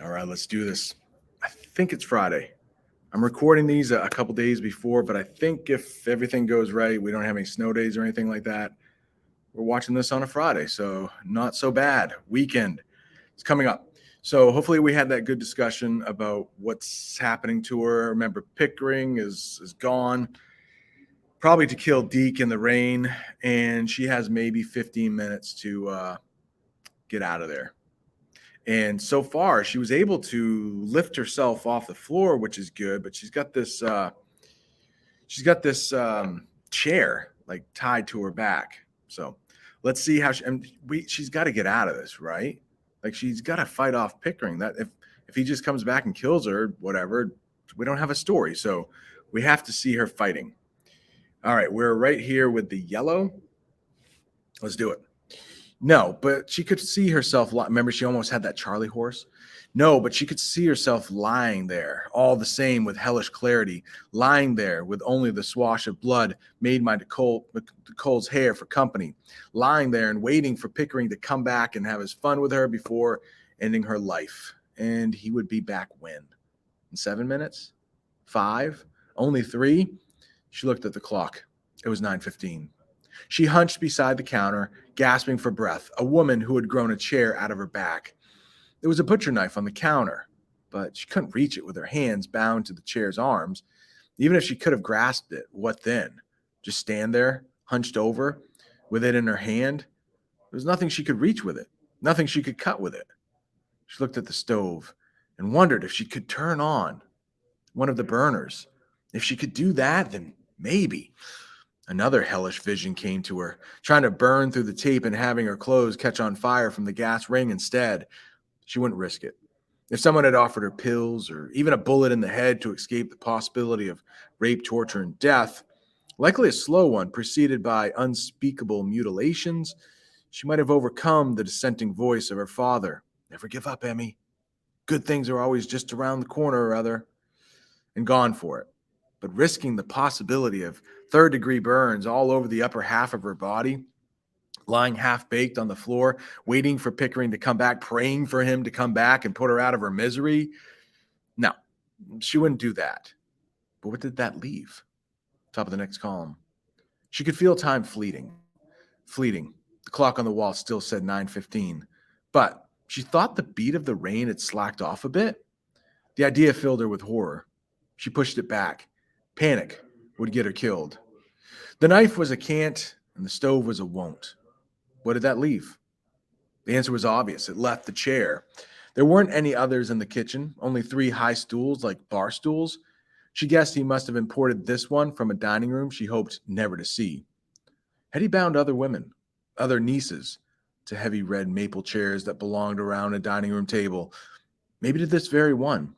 All right, let's do this. I think it's Friday. I'm recording these a couple days before, but I think if everything goes right, we don't have any snow days or anything like that. We're watching this on a Friday, so not so bad. Weekend is coming up. So hopefully we had that good discussion about what's happening to her. Remember, Pickering is gone, probably to kill Deke in the rain, and she has maybe 15 minutes to get out of there. And so far, she was able to lift herself off the floor, which is good. But she's got this chair like tied to her back. So let's see how she's got to get out of this, right? Like she's got to fight off Pickering. That if he just comes back and kills her, whatever, we don't have a story. So we have to see her fighting. All right, we're right here with the yellow. Let's do it. No, but she could see herself. Remember, she almost had that Charlie horse. No, but she could see herself lying there, all the same with hellish clarity, lying there with only the swash of blood made by Cole's hair for company, lying there and waiting for Pickering to come back and have his fun with her before ending her life. And he would be back when? In 7 minutes? 5? Only 3? She looked at the clock. It was 9:15. She hunched beside the counter, gasping for breath, a woman who had grown a chair out of her back. There was a butcher knife on the counter, but she couldn't reach it with her hands bound to the chair's arms. Even if she could have grasped it, what then? Just stand there, hunched over, with it in her hand? There was nothing she could reach with it, nothing she could cut with it. She looked at the stove and wondered if she could turn on one of the burners. If she could do that, then maybe. Another hellish vision came to her, trying to burn through the tape and having her clothes catch on fire from the gas ring instead. She wouldn't risk it. If someone had offered her pills or even a bullet in the head to escape the possibility of rape, torture, and death, likely a slow one preceded by unspeakable mutilations, she might have overcome the dissenting voice of her father. Never give up, Emmy. Good things are always just around the corner or other. And gone for it. But risking the possibility of third-degree burns all over the upper half of her body, lying half-baked on the floor, waiting for Pickering to come back, praying for him to come back and put her out of her misery. No, she wouldn't do that. But what did that leave? Top of the next column. She could feel time fleeting. The clock on the wall still said 9:15. But she thought the beat of the rain had slacked off a bit. The idea filled her with horror. She pushed it back. Panic would get her killed. The knife was a can't, and the stove was a won't. What did that leave? The answer was obvious. It left the chair. There weren't any others in the kitchen, only 3 high stools like bar stools. She guessed he must have imported this one from a dining room she hoped never to see. Had he bound other women, other nieces, to heavy red maple chairs that belonged around a dining room table? Maybe to this very one.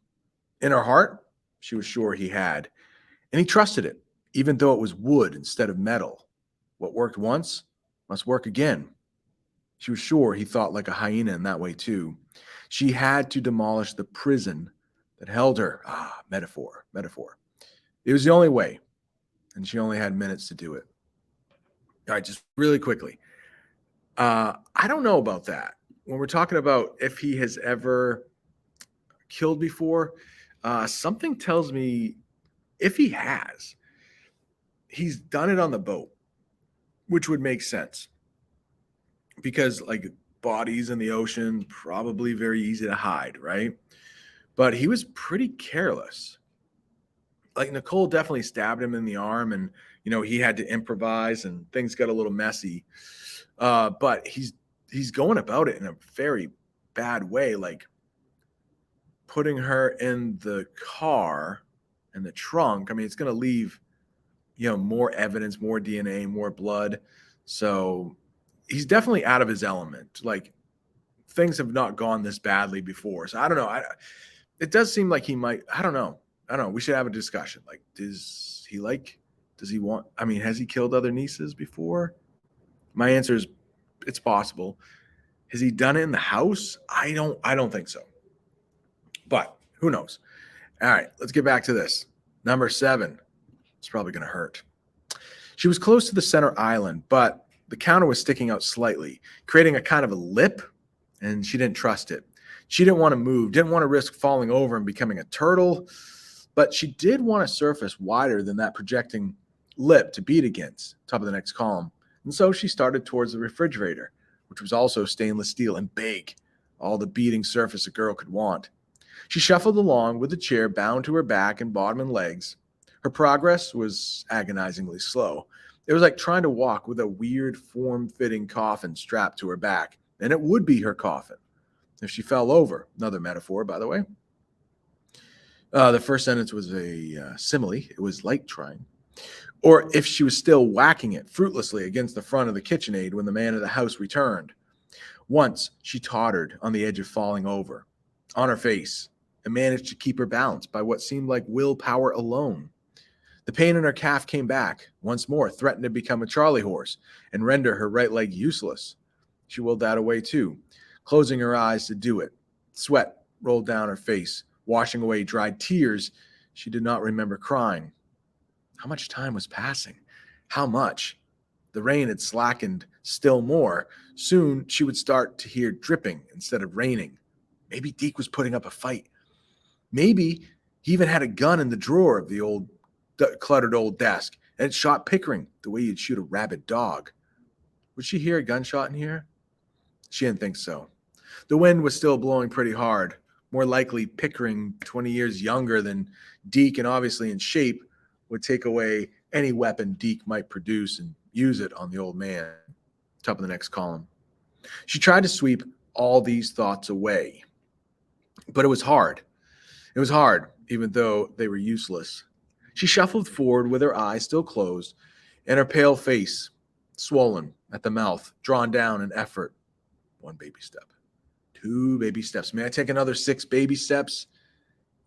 In her heart, she was sure he had. And he trusted it, even though it was wood instead of metal. What worked once must work again. She was sure he thought like a hyena in that way, too. She had to demolish the prison that held her. Metaphor. It was the only way, and she only had minutes to do it. All right, just really quickly. I don't know about that. When we're talking about if he has ever killed before, something tells me if he has, he's done it on the boat, which would make sense because like bodies in the ocean, probably very easy to hide, right? But he was pretty careless. Like Nicole definitely stabbed him in the arm and, he had to improvise and things got a little messy. But he's going about it in a very bad way, like putting her in the car in the trunk. I mean, it's going to leave, more evidence, more DNA, more blood. So he's definitely out of his element. Like things have not gone this badly before. So I don't know. It does seem like he might, I don't know. We should have a discussion. Like, does he want, has he killed other nieces before? My answer is it's possible. Has he done it in the house? I don't think so. But who knows? All right, let's get back to this. Number 7. It's probably going to hurt. She was close to the center island, but the counter was sticking out slightly, creating a kind of a lip, and she didn't trust it. She didn't want to move, didn't want to risk falling over and becoming a turtle, but she did want a surface wider than that projecting lip to beat against, top of the next column. And so she started towards the refrigerator, which was also stainless steel and big, all the beating surface a girl could want. She shuffled along with the chair bound to her back and bottom and legs. Her progress was agonizingly slow. It was like trying to walk with a weird form-fitting coffin strapped to her back, and it would be her coffin if she fell over. Another metaphor, by the way. The first sentence was a simile. It was like trying. Or if she was still whacking it fruitlessly against the front of the KitchenAid when the man of the house returned. Once she tottered on the edge of falling over, on her face, and managed to keep her balance by what seemed like willpower alone. The pain in her calf came back, once more, threatened to become a Charlie horse and render her right leg useless. She willed that away too, closing her eyes to do it. Sweat rolled down her face, washing away dried tears she did not remember crying. How much time was passing? How much? The rain had slackened still more. Soon she would start to hear dripping instead of raining. Maybe Deke was putting up a fight. Maybe he even had a gun in the drawer of the cluttered old desk and had shot Pickering the way you'd shoot a rabid dog. Would she hear a gunshot in here? She didn't think so. The wind was still blowing pretty hard. More likely, Pickering, 20 years younger than Deke and obviously in shape, would take away any weapon Deke might produce and use it on the old man. Top of the next column. She tried to sweep all these thoughts away, but it was hard. It was hard, even though they were useless. She shuffled forward with her eyes still closed and her pale face swollen at the mouth, drawn down in effort. 1 baby step. 2 baby steps. May I take another 6 baby steps?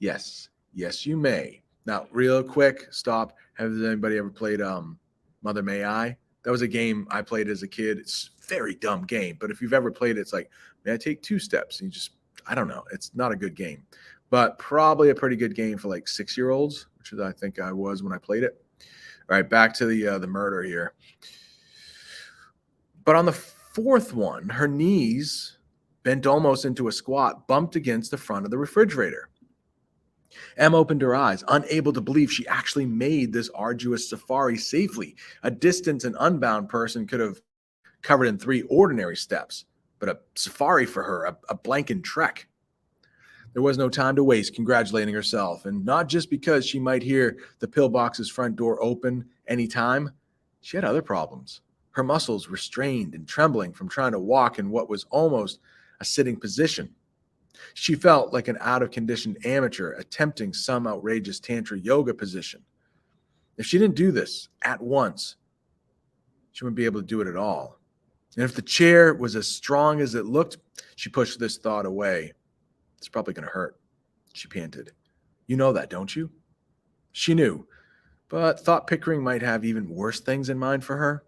Yes. Yes, you may. Now, real quick, stop. Has anybody ever played Mother May I? That was a game I played as a kid. It's a very dumb game, but if you've ever played it, it's like, may I take 2 steps? And you just, I don't know. It's not a good game, but probably a pretty good game for like 6-year-olds, which is, I think I was when I played it. All right, back to the murder here. But on the 4th one, her knees, bent almost into a squat, bumped against the front of the refrigerator. Em opened her eyes, unable to believe she actually made this arduous safari safely. A distant and unbound person could have covered in 3 ordinary steps, but a safari for her, a blanket trek. There was no time to waste congratulating herself, and not just because she might hear the pillbox's front door open any time. She had other problems. Her muscles were strained and trembling from trying to walk in what was almost a sitting position. She felt like an out-of-condition amateur attempting some outrageous tantra yoga position. If she didn't do this at once, she wouldn't be able to do it at all. And if the chair was as strong as it looked, she pushed this thought away. It's probably going to hurt, she panted. You know that, don't you? She knew, but thought Pickering might have even worse things in mind for her.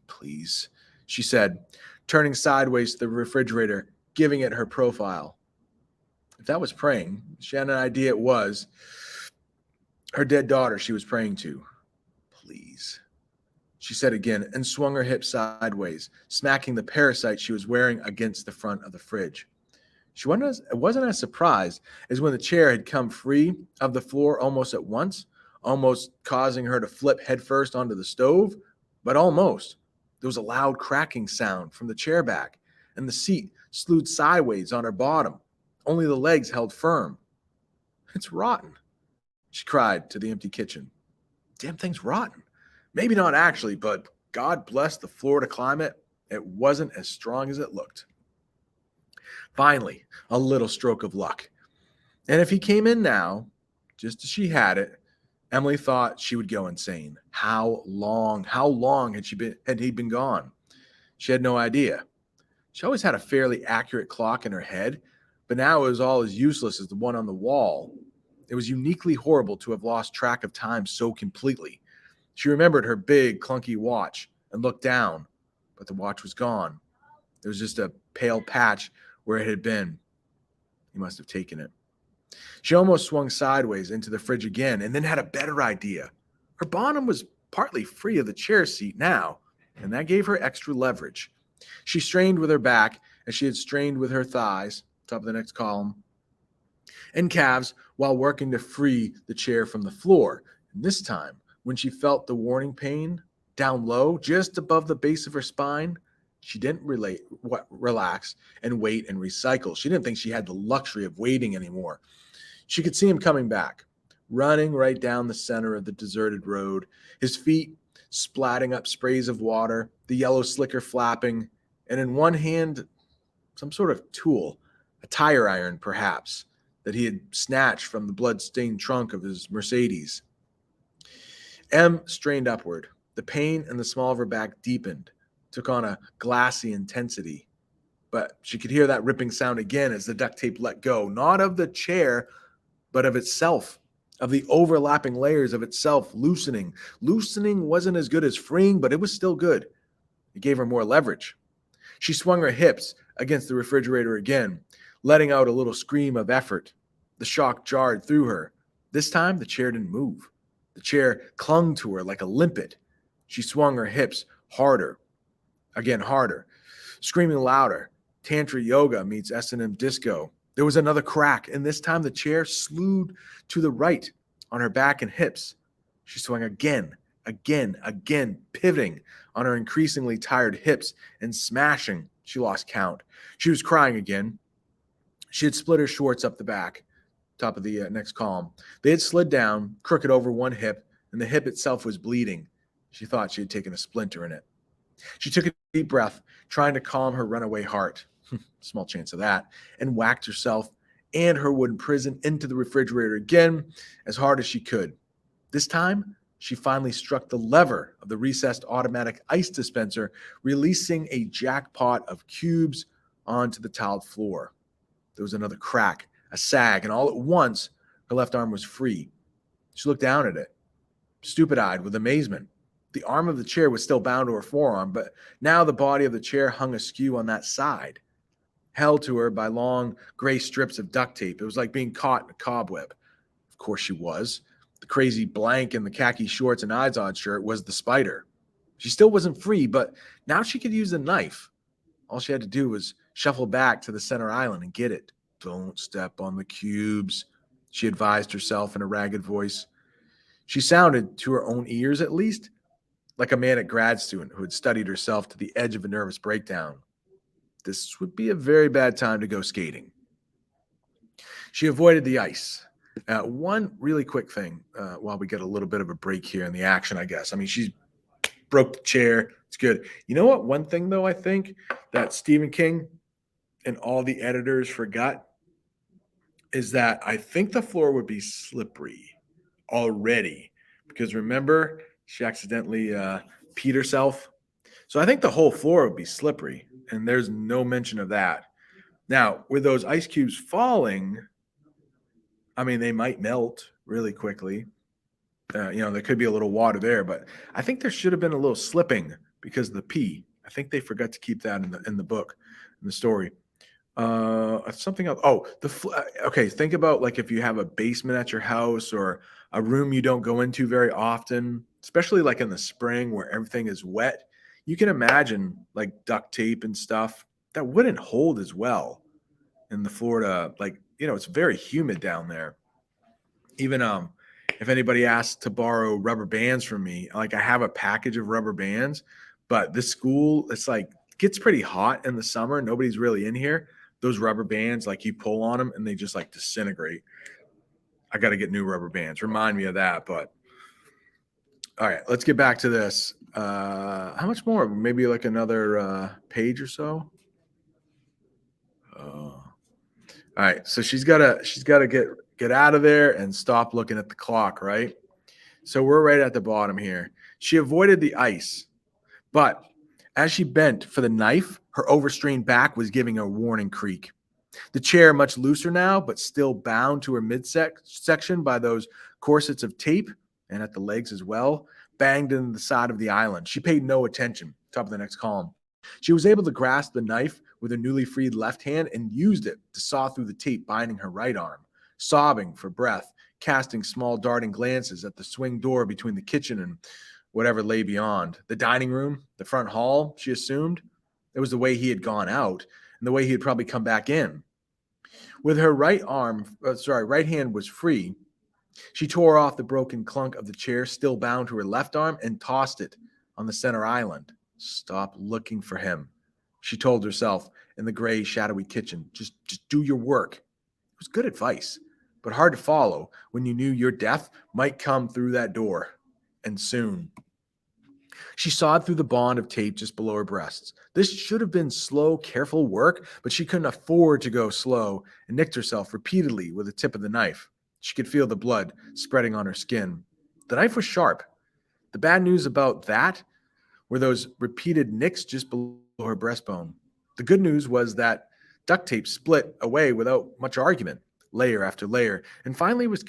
Please, she said, turning sideways to the refrigerator, giving it her profile. If that was praying, she had an idea it was her dead daughter she was praying to. Please, she said again, and swung her hips sideways, smacking the parasite she was wearing against the front of the fridge. She wasn't as surprised as when the chair had come free of the floor almost at once, almost causing her to flip headfirst onto the stove, but almost. There was a loud cracking sound from the chair back, and the seat slewed sideways on her bottom. Only the legs held firm. It's rotten, she cried to the empty kitchen. Damn thing's rotten. Maybe not actually, but God bless the Florida climate. It wasn't as strong as it looked. Finally, a little stroke of luck. And if he came in now, just as she had it, Emily thought she would go insane. How long had he been gone? She had no idea. She always had a fairly accurate clock in her head, but now it was all as useless as the one on the wall. It was uniquely horrible to have lost track of time so completely. She remembered her big, clunky watch and looked down, but the watch was gone. There was just a pale patch where it had been. He must have taken it. She almost swung sideways into the fridge again and then had a better idea. Her bottom was partly free of the chair seat now, and that gave her extra leverage. She strained with her back as she had strained with her thighs, top of the next column, and calves while working to free the chair from the floor. And this time, when she felt the warning pain down low, just above the base of her spine, she didn't relax and wait and recycle. She didn't think she had the luxury of waiting anymore. She could see him coming back, running right down the center of the deserted road, his feet splatting up sprays of water, the yellow slicker flapping, and in one hand, some sort of tool, a tire iron perhaps, that he had snatched from the blood-stained trunk of his Mercedes. Em strained upward. The pain in the small of her back deepened, took on a glassy intensity. But she could hear that ripping sound again as the duct tape let go, not of the chair, but of itself, of the overlapping layers of itself loosening. Loosening wasn't as good as freeing, but it was still good. It gave her more leverage. She swung her hips against the refrigerator again, letting out a little scream of effort. The shock jarred through her. This time, the chair didn't move. The chair clung to her like a limpet. She swung her hips harder, again harder, screaming louder. Tantra yoga meets S&M disco. There was another crack, and this time the chair slewed to the right on her back and hips. She swung again, pivoting on her increasingly tired hips and smashing. She lost count. She was crying again. She had split her shorts up the back, top of the next column. They had slid down, crooked over one hip, and the hip itself was bleeding. She thought she had taken a splinter in it. She took a deep breath, trying to calm her runaway heart. Small chance of that, and whacked herself and her wooden prison into the refrigerator again as hard as she could. This time, she finally struck the lever of the recessed automatic ice dispenser, releasing a jackpot of cubes onto the tiled floor. There was another crack, a sag, and all at once, her left arm was free. She looked down at it, stupid-eyed with amazement. The arm of the chair was still bound to her forearm, but now the body of the chair hung askew on that side, held to her by long gray strips of duct tape. It was like being caught in a cobweb. Of course she was. The crazy blank in the khaki shorts and Izod shirt was the spider. She still wasn't free, but now she could use a knife. All she had to do was shuffle back to the center island and get it. Don't step on the cubes, she advised herself in a ragged voice. She sounded, to her own ears at least, like a manic grad student who had studied herself to the edge of a nervous breakdown. This would be a very bad time to go skating. She avoided the ice. One really quick thing while we get a little bit of a break here in the action, I guess. I mean, she broke the chair. It's good. You know what? One thing, though, I think that Stephen King and all the editors forgot is that I think the floor would be slippery already. Because remember, she accidentally peed herself. So I think the whole floor would be slippery. And there's no mention of that. Now, with those ice cubes falling, I mean, they might melt really quickly. There could be a little water there, but I think there should have been a little slipping because of the pee. I think they forgot to keep that in the book, in the story. Something else. Oh, okay. Think about like if you have a basement at your house or a room you don't go into very often, especially like in the spring where everything is wet. You can imagine like duct tape and stuff that wouldn't hold as well in the Florida. Like, it's very humid down there. Even if anybody asks to borrow rubber bands from me, like I have a package of rubber bands, but this school, it's like gets pretty hot in the summer. Nobody's really in here. Those rubber bands, like you pull on them and they just like disintegrate. I got to get new rubber bands. Remind me of that. But all right, let's get back to this. How much more? Maybe like another page or so. All right, so she's gotta get out of there and stop looking at the clock, right? So we're right at the bottom here. She avoided the ice, but as she bent for the knife, her overstrained back was giving a warning creak. The chair, much looser now, but still bound to her midsection by those corsets of tape, and at the legs as well, banged into the side of the island. She paid no attention. Top of the next column. She was able to grasp the knife with her newly freed left hand and used it to saw through the tape binding her right arm, sobbing for breath, casting small darting glances at the swing door between the kitchen and whatever lay beyond. The dining room, the front hall, she assumed. It was the way he had gone out and the way he had probably come back in. With her right hand was free, she tore off the broken clunk of the chair still bound to her left arm and tossed it on the center island. Stop looking for him, she told herself in the gray, shadowy kitchen. Just do your work. It was good advice, but hard to follow when you knew your death might come through that door. And soon. She sawed through the bond of tape just below her breasts. This should have been slow, careful work, but she couldn't afford to go slow and nicked herself repeatedly with the tip of the knife. She could feel the blood spreading on her skin. The knife was sharp. The bad news about that were those repeated nicks just below her breastbone. The good news was that duct tape split away without much argument, layer after layer, and finally was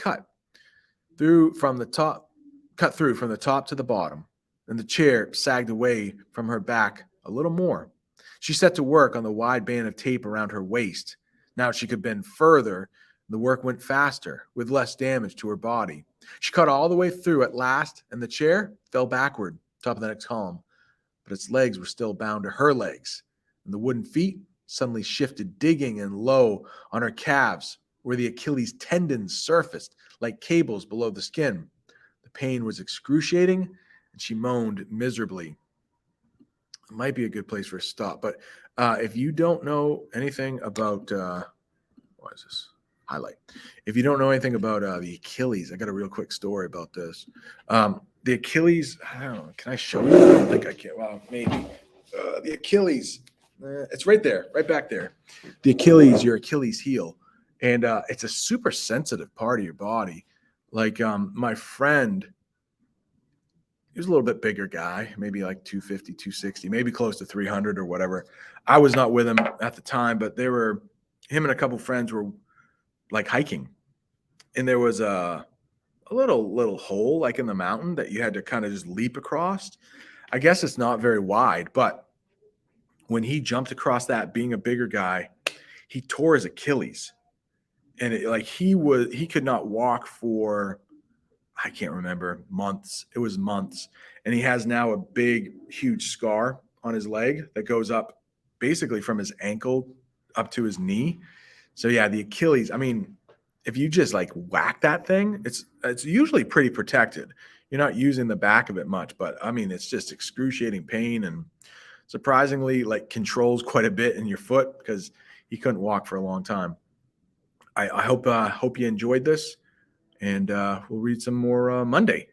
through from the top, cut through from the top to the bottom, and the chair sagged away from her back a little more. She set to work on the wide band of tape around her waist. Now she could bend further. The work went faster, with less damage to her body. She cut all the way through at last, and the chair fell backward, top of the next column. But its legs were still bound to her legs, and the wooden feet suddenly shifted, digging in low on her calves, where the Achilles tendons surfaced like cables below the skin. The pain was excruciating, and she moaned miserably. It might be a good place for a stop, but if you don't know anything about what is this highlight? If you don't know anything about the Achilles, I got a real quick story about this. The Achilles, I don't know. Can I show you? I don't think I can. Well, maybe. The Achilles, it's right there, right back there. The Achilles, your Achilles heel, and it's a super sensitive part of your body. Like my friend, he was a little bit bigger guy, maybe like 250, 260, maybe close to 300 or whatever. I was not with him at the time, but him and a couple friends were like hiking, and there was a little hole like in the mountain that you had to kind of just leap across. I guess it's not very wide, but when he jumped across that, being a bigger guy, he tore his Achilles, and he could not walk for, I can't remember, months. It was months. And he has now a big, huge scar on his leg that goes up basically from his ankle up to his knee. So yeah, the Achilles, I mean, if you just like whack that thing, it's usually pretty protected. You're not using the back of it much, but I mean, it's just excruciating pain and surprisingly like controls quite a bit in your foot because he couldn't walk for a long time. I hope you enjoyed this, and we'll read some more Monday.